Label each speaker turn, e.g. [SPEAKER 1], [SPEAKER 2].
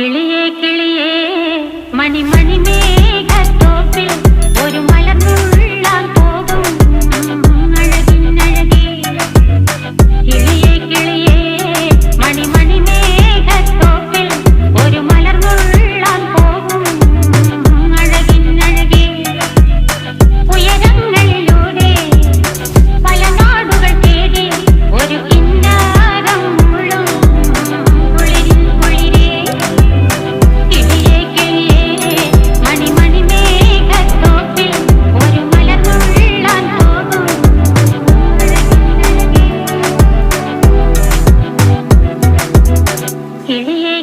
[SPEAKER 1] കിളിയേ കിളിയേ മണിമണി മേഘത്തോപ്പിൽ ഒരു മലർന്നുള്ളാൻ പോകും അഴകിനഴകേ. കിളിയേ കിളിയേ മണിമണി മേഘത്തോപ്പിൽ ഒരു മലർന്നുള്ളാൻ പോകും അഴകിനഴകേ. ഉയരങ്ങളിലൂടെ പല നാടുകൾ തേടി ഒരു കിന്നാരം മുള്ളും കുളിരിൻ കുളിരേ. കിളിയേ കിളിയേ മണിമണി മേഘത്തോപ്പിൽ ഒരു മലർന്നുള്ളാൻ പോകും അഴകിനഴകേ. കിളിയേ